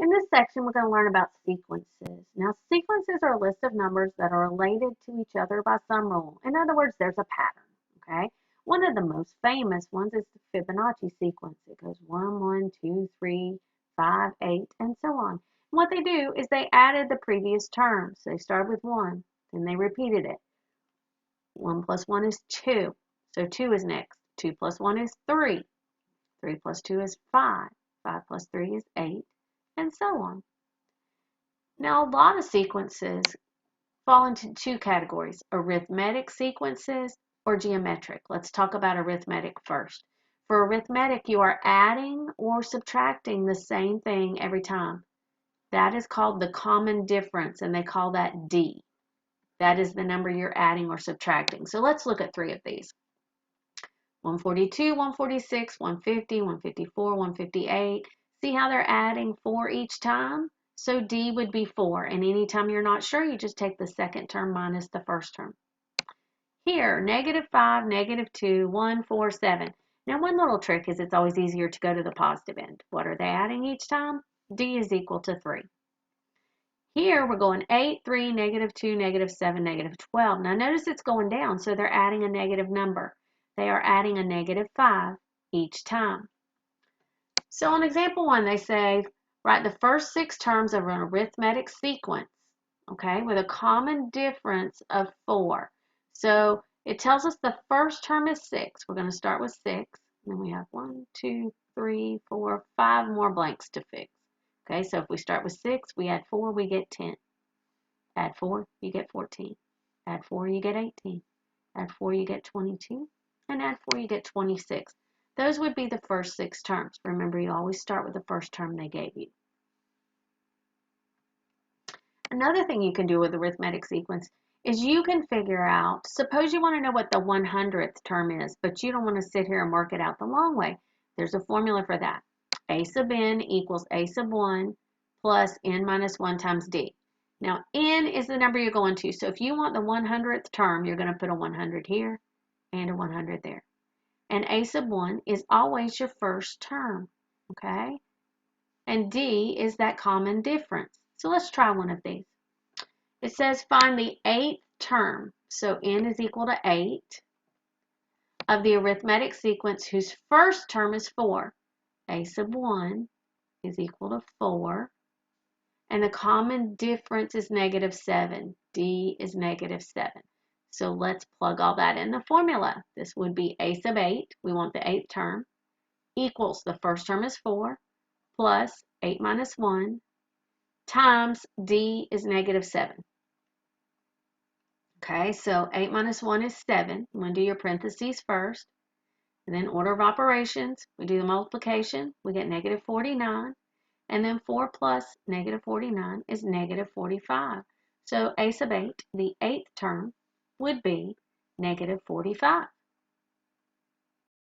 In this section, we're going to learn about sequences. Now, sequences are a list of numbers that are related to each other by some rule. In other words, there's a pattern, okay? One of the most famous ones is the Fibonacci sequence. It goes 1, 1, 2, 3, 5, 8, and so on. And what they do is they added the previous terms. They started with 1, then they repeated it. 1 plus 1 is 2, so 2 is next. 2 plus 1 is 3. 3 plus 2 is 5. 5 plus 3 is 8. And so on. Now, a lot of sequences fall into two categories, arithmetic sequences or geometric. Let's talk about arithmetic first. For arithmetic, you are adding or subtracting the same thing every time. That is called the common difference, and they call that D. That is the number you're adding or subtracting. So let's look at three of these. 142, 146, 150, 154, 158. See how they're adding 4 each time? So D would be 4. And anytime you're not sure, you just take the second term minus the first term. Here, -5, -2, 1, 4, 7. Now, one little trick is it's always easier to go to the positive end. What are they adding each time? D is equal to 3. Here, we're going 8, 3, -2, -7, -12. Now, notice it's going down, so they're adding a negative number. They are adding a -5 each time. So on example 1, they say, write the first 6 terms of an arithmetic sequence, okay, with a common difference of 4. So it tells us the first term is 6. We're going to start with 6. And then we have 1, 2, 3, 4, 5 more blanks to fix. Okay, so if we start with 6, we add 4, we get 10. Add 4, you get 14. Add 4, you get 18. Add 4, you get 22. And add 4, you get 26. Those would be the first 6 terms. Remember, you always start with the first term they gave you. Another thing you can do with arithmetic sequence is you can figure out, suppose you want to know what the 100th term is, but you don't want to sit here and work it out the long way. There's a formula for that. A sub n equals A sub 1 plus n minus 1 times d. Now, n is the number you're going to. So if you want the 100th term, you're going to put a 100 here and a 100 there. And A sub 1 is always your first term, okay? And D is that common difference. So let's try one of these. It says find the 8th term. So n is equal to 8 of the arithmetic sequence whose first term is 4. A sub 1 is equal to 4. And the common difference is -7. D is -7. So let's plug all that in the formula. This would be A sub 8, we want the 8th term, equals the first term is 4, plus 8 minus 1, times D is -7. Okay, so 8 minus 1 is 7. I'm going to do your parentheses first. And then order of operations, we do the multiplication, we get -49. And then 4 plus -49 is -45. So A sub 8, the 8th term, would be -45.